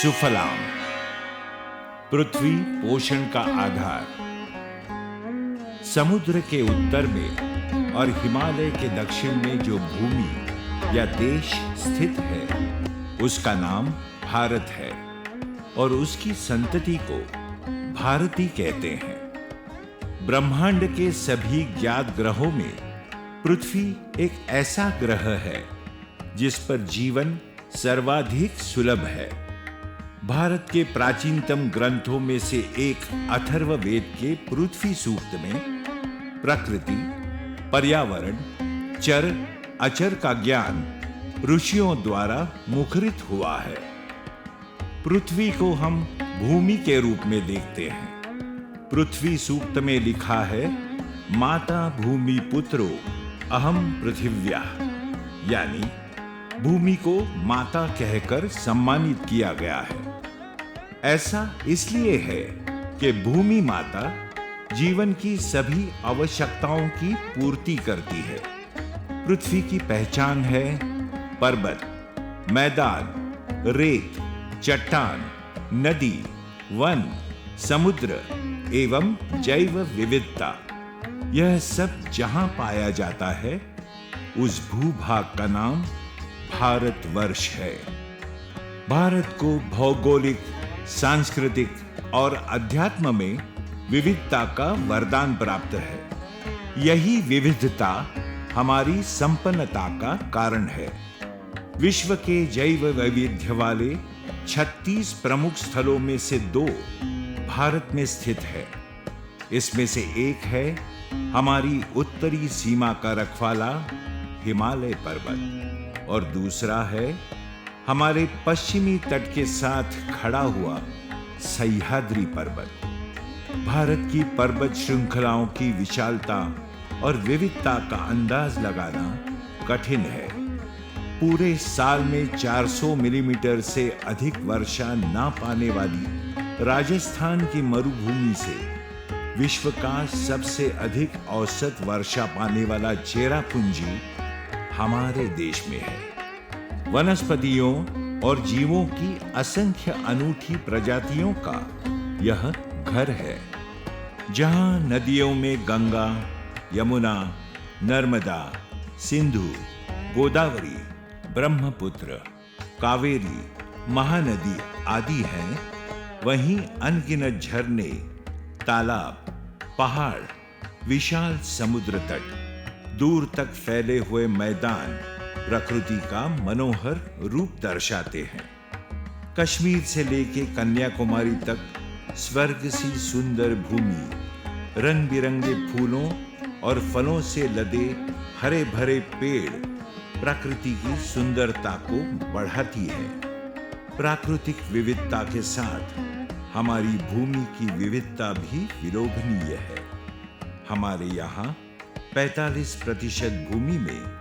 सुफलाम। पृथ्वी पोषण का आधार। समुद्र के उत्तर में और हिमालय के दक्षिण में जो भूमि या देश स्थित है उसका नाम भारत है और उसकी संतति को भारती कहते हैं। ब्रह्मांड के सभी ज्ञात ग्रहों में पृथ्वी एक ऐसा ग्रह है जिस पर जीवन सर्वाधिक सुलभ है। भारत के प्राचीनतम ग्रंथों में से एक अथर्ववेद के पृथ्वी सूक्त में प्रकृति, पर्यावरण, चर अचर का ज्ञान ऋषियों द्वारा मुखरित हुआ है। पृथ्वी को हम भूमि के रूप में देखते हैं। पृथ्वी सूक्त में लिखा है, माता भूमि पुत्रो अहम पृथिव्या, यानी भूमि को माता कहकर सम्मानित किया गया है। ऐसा इसलिए है कि भूमि माता जीवन की सभी आवश्यकताओं की पूर्ति करती है। पृथ्वी की पहचान है पर्वत, मैदान, रेत, चट्टान, नदी, वन, समुद्र एवं जैव विविधता। यह सब जहां पाया जाता है उस भूभाग का नाम भारतवर्ष है। भारत को भौगोलिक, सांस्कृतिक और अध्यात्म में विविधता का वरदान प्राप्त है। यही विविधता हमारी संपन्नता का कारण है। विश्व के जैव वैविध्य वाले 36 प्रमुख स्थलों में से 2 भारत में स्थित है। इसमें से एक है हमारी उत्तरी सीमा का रखवाला हिमालय पर्वत और दूसरा है हमारे पश्चिमी तट के साथ खड़ा हुआ सह्याद्री पर्वत। भारत की पर्वत श्रृंखलाओं की विशालता और विविधता का अंदाज लगाना कठिन है। पूरे साल में 400 मिलीमीटर से अधिक वर्षा ना पाने वाली राजस्थान की मरुभूमि से विश्व का सबसे अधिक औसत वर्षा पाने वाला चेरापूंजी हमारे देश में है। वनस्पतियों और जीवों की असंख्य अनूठी प्रजातियों का यह घर है। जहां नदियों में गंगा, यमुना, नर्मदा, सिंधु, गोदावरी, ब्रह्मपुत्र, कावेरी, महानदी आदि हैं, वहीं अनगिनत झरने, तालाब, पहाड़, विशाल समुद्र तट, दूर तक फैले हुए मैदान प्रकृति का मनोहर रूप दर्शाते हैं। कश्मीर से लेके कन्याकुमारी तक स्वर्ग सी सुंदर भूमि, रंग बिरंगे फूलों और फलों से लदे हरे भरे पेड़ प्रकृति की सुंदरता को बढ़ाती है। प्राकृतिक विविधता के साथ हमारी भूमि की विविधता भी विलोभनीय है। हमारे यहाँ 45% भूमि में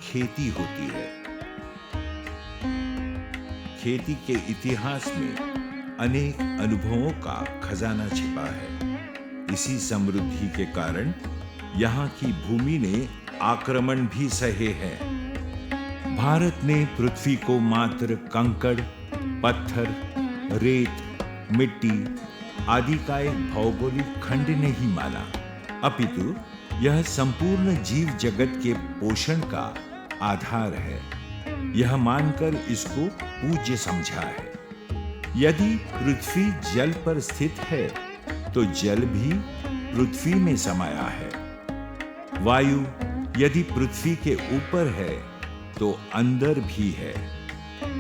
खेती होती है। खेती के इतिहास में अनेक अनुभवों का खजाना छिपा है। इसी समृद्धि के कारण यहाँ की भूमि ने आक्रमण भी सहे हैं। भारत ने पृथ्वी को मात्र कंकड़, पत्थर, रेत, मिट्टी आदि का एक भौगोलिक खंड नहीं माना, अपितु यह संपूर्ण जीव जगत के पोषण का आधार है। यह मानकर इसको पूज्य समझा है। यदि पृथ्वी जल पर स्थित है तो जल भी पृथ्वी में समाया है। वायु यदि पृथ्वी के ऊपर है तो अंदर भी है।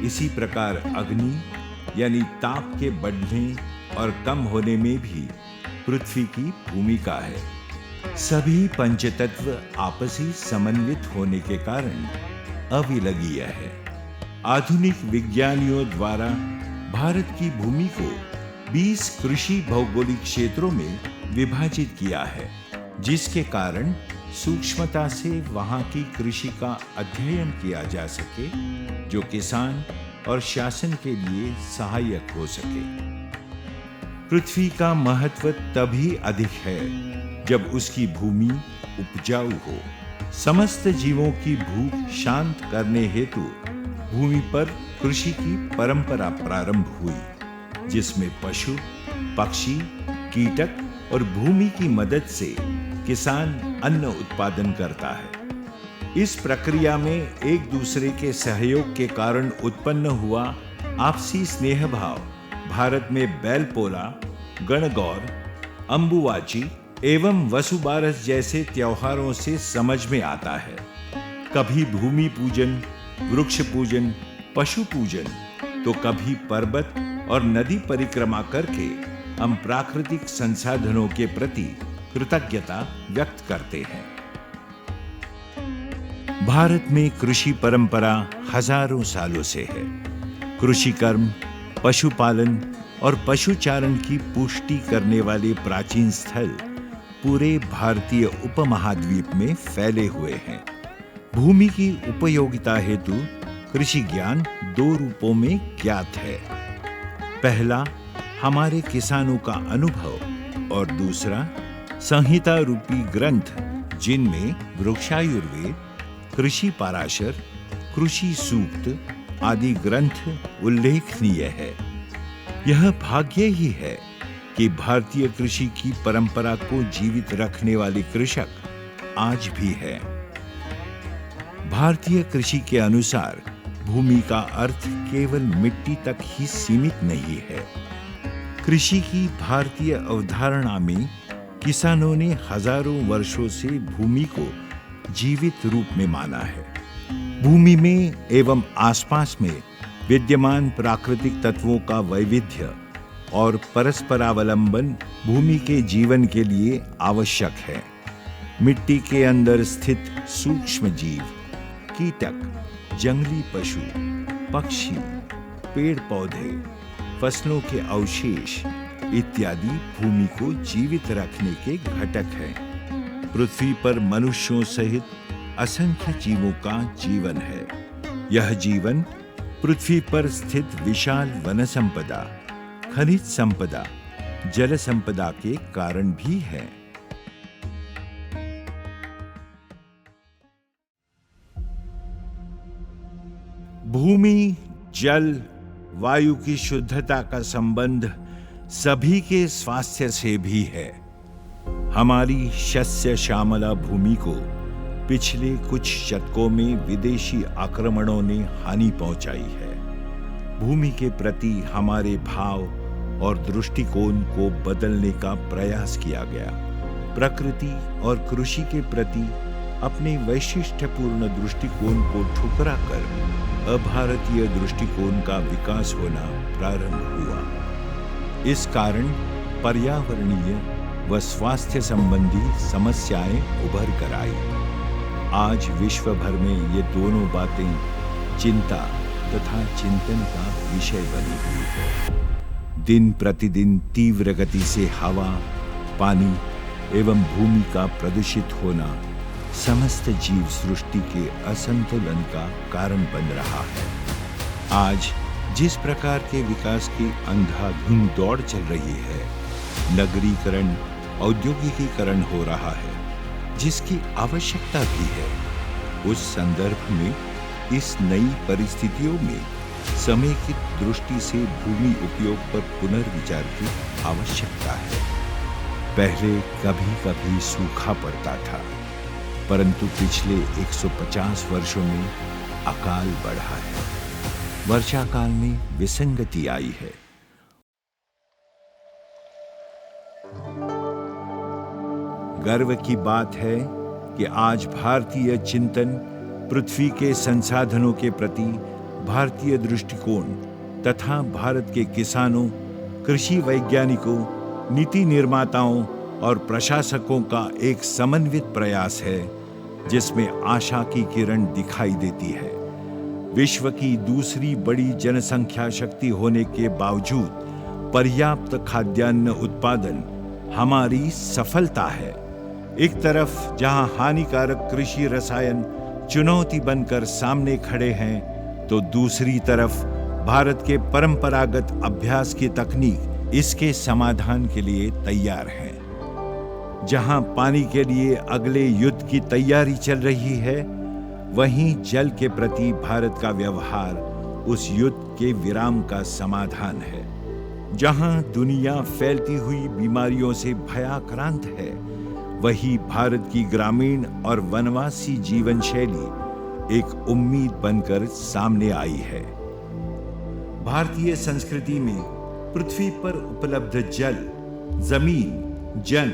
इसी प्रकार अग्नि यानी ताप के बढ़ने और कम होने में भी पृथ्वी की भूमिका है। सभी पंचतत्व आपसी समन्वित होने के कारण अविलगीय है। आधुनिक विज्ञानियों द्वारा भारत की भूमि को 20 कृषि भौगोलिक क्षेत्रों में विभाजित किया है, जिसके कारण सूक्ष्मता से वहां की कृषि का अध्ययन किया जा सके, जो किसान और शासन के लिए सहायक हो सके। पृथ्वी का महत्व तभी अधिक है जब उसकी भूमि उपजाऊ हो। समस्त जीवों की भूख शांत करने हेतु भूमि पर कृषि की परंपरा प्रारंभ हुई, जिसमें पशु, पक्षी, कीटक और भूमि की मदद से किसान अन्न उत्पादन करता है। इस प्रक्रिया में एक दूसरे के सहयोग के कारण उत्पन्न हुआ आपसी स्नेह भाव भारत में बैलपोला, गणगौर, अंबुवाची एवं वसुबारस जैसे त्योहारों से समझ में आता है। कभी भूमि पूजन, वृक्ष पूजन, पशु पूजन, तो कभी पर्वत और नदी परिक्रमा करके हम प्राकृतिक संसाधनों के प्रति कृतज्ञता व्यक्त करते हैं। भारत में कृषि परंपरा हजारों सालों से है। कृषि कर्म, पशुपालन और पशुचारण की पुष्टि करने वाले प्राचीन स्थल पूरे भारतीय उपमहाद्वीप में फैले हुए हैं। भूमि की उपयोगिता हेतु कृषि ज्ञान दो रूपों में ज्ञात है। पहला हमारे किसानों का अनुभव और दूसरा संहिता रूपी ग्रंथ, जिनमें वृक्षायुर्वेद, कृषि पाराशर, कृषि सूक्त आदि ग्रंथ उल्लेखनीय है। यह भाग्य ही है कि भारतीय कृषि की परंपरा को जीवित रखने वाले कृषक आज भी है। भारतीय कृषि के अनुसार भूमि का अर्थ केवल मिट्टी तक ही सीमित नहीं है। कृषि की भारतीय अवधारणा में किसानों ने हजारों वर्षों से भूमि को जीवित रूप में माना है। भूमि में एवं आसपास में विद्यमान प्राकृतिक तत्वों का वैविध्य और परस्परावलंबन भूमि के जीवन के लिए आवश्यक है। मिट्टी के अंदर स्थित सूक्ष्म जीव, कीटक, जंगली पशु, पक्षी, पेड़ पौधे, फसलों के अवशेष इत्यादि भूमि को जीवित रखने के घटक हैं। पृथ्वी पर मनुष्यों सहित असंख्य जीवों का जीवन है। यह जीवन पृथ्वी पर स्थित विशाल वन संपदा, खनिज संपदा, जल संपदा के कारण भी है। भूमि, जल, वायु की शुद्धता का संबंध सभी के स्वास्थ्य से भी है। हमारी शस्य श्यामला भूमि को पिछले कुछ शतकों में विदेशी आक्रमणों ने हानि पहुंचाई है। भूमि के प्रति हमारे भाव और दृष्टिकोण को बदलने का प्रयास किया गया। प्रकृति और कृषि के प्रति अपने वैशिष्ट्यपूर्ण दृष्टिकोण को ठुकरा कर अभारतीय दृष्टिकोण का विकास होना प्रारंभ हुआ। इस कारण पर्यावरणीय व स्वास्थ्य संबंधी समस्याएं उभर कर आई। आज विश्व भर में ये दोनों बातें चिंता तथा चिंतन का विषय बनी हुई है। दिन प्रतिदिन तीव्र गति से हवा, पानी एवं भूमि का प्रदूषित होना समस्त जीव सृष्टि के असंतुलन का कारण बन रहा है। आज जिस प्रकार के विकास की अंधाधुंध दौड़ चल रही है, नगरीकरण, औद्योगिकीकरण हो रहा है, जिसकी आवश्यकता भी है, उस संदर्भ में इस नई परिस्थितियों में समेकित दृष्टि से भूमि उपयोग पर पुनर्विचार की आवश्यकता है। पहले कभी कभी सूखा पड़ता था, परंतु पिछले 150 वर्षों में अकाल बढ़ा है। वर्षा काल में विसंगति आई है। गर्व की बात है कि आज भारतीय चिंतन पृथ्वी के संसाधनों के प्रति भारतीय दृष्टिकोण तथा भारत के किसानों, कृषि वैज्ञानिकों, नीति निर्माताओं और प्रशासकों का एक समन्वित प्रयास है, जिसमें आशा की किरण दिखाई देती है। विश्व की दूसरी बड़ी जनसंख्या शक्ति होने के बावजूद पर्याप्त खाद्यान्न उत्पादन हमारी सफलता है। एक तरफ जहां हानिकारक कृषि रसायन चुनौती बनकर सामने खड़े हैं, तो दूसरी तरफ भारत के परंपरागत अभ्यास की तकनीक इसके समाधान के लिए तैयार है। जहां पानी के लिए अगले युद्ध की तैयारी चल रही है, वहीं जल के प्रति भारत का व्यवहार उस युद्ध के विराम का समाधान है। जहां दुनिया फैलती हुई बीमारियों से भयाक्रांत है, वही भारत की ग्रामीण और वनवासी जीवन शैली एक उम्मीद बनकर सामने आई है। भारतीय संस्कृति में पृथ्वी पर उपलब्ध जल, जमीन, जन,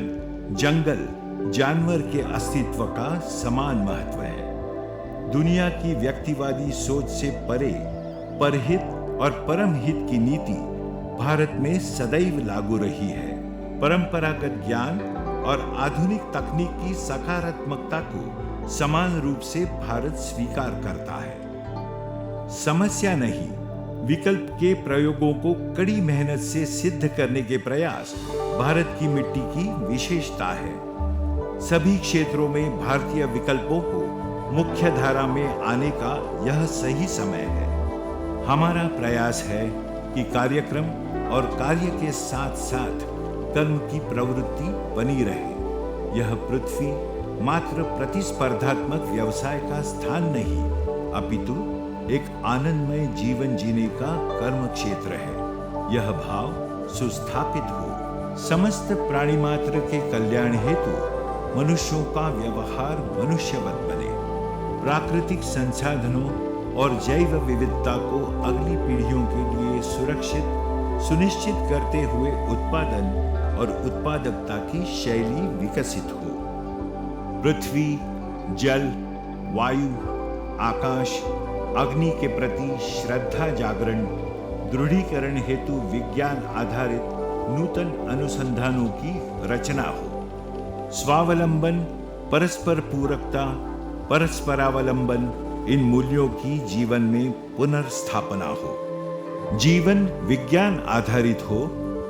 जंगल, जानवर के अस्तित्व का समान महत्व है। दुनिया की व्यक्तिवादी सोच से परे परहित और परमहित की नीति भारत में सदैव लागू रही है। परंपरागत ज्ञान और आधुनिक तकनीक की सकारात्मकता को समान रूप से भारत स्वीकार करता है। समस्या नहीं, विकल्प के प्रयोगों को कड़ी मेहनत से सिद्ध करने के प्रयास भारत की मिट्टी की विशेषता है। सभी क्षेत्रों में भारतीय विकल्पों को मुख्य धारा में आने का यह सही समय है। हमारा प्रयास है कि कार्यक्रम और कार्य के साथ साथ कर्म की प्रवृत्ति बनी रहे। यह पृथ्वी मात्र प्रतिस्पर्धात्मक व्यवसाय का स्थान नहीं, अपितु एक आनंदमय जीवन जीने का कर्म क्षेत्र है। यह भाव सुस्थापित हो, समस्त प्राणी मात्र के कल्याण हेतु मनुष्यों का व्यवहार मनुष्यवत बने, प्राकृतिक संसाधनों और जैव विविधता को अगली पीढ़ियों के लिए सुनिश्चित करते हुए उत्पादन और उत्पादकता की शैली विकसित हो। पृथ्वी, जल, वायु, आकाश, अग्नि के प्रति श्रद्धा जागरण, दृढ़ीकरण हेतु विज्ञान आधारित नूतन अनुसंधानों की रचना हो। स्वावलंबन, परस्पर पूरकता, परस्परावलंबन, इन मूल्यों की जीवन में पुनर्स्थापना हो। जीवन विज्ञान आधारित हो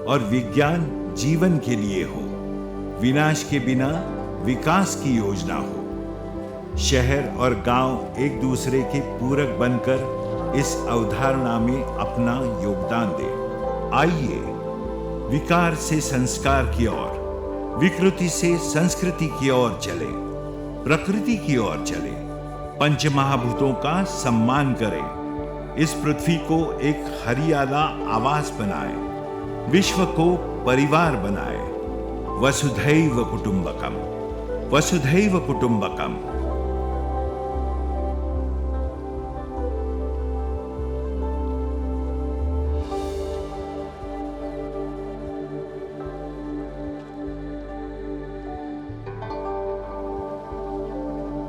और विज्ञान जीवन के लिए हो। विनाश के बिना विकास की योजना हो। शहर और गांव एक दूसरे के पूरक बनकर इस अवधारणा में अपना योगदान दें। आइए विकार से संस्कार की ओर, विकृति से संस्कृति की ओर चले, प्रकृति की ओर चले, पंचमहाभूतों का सम्मान करें, इस पृथ्वी को एक हरियाला आवास बनाए, विश्व को परिवार बनाए। वसुधैव कुटुंबकम, वसुधैव कुटुंबकम।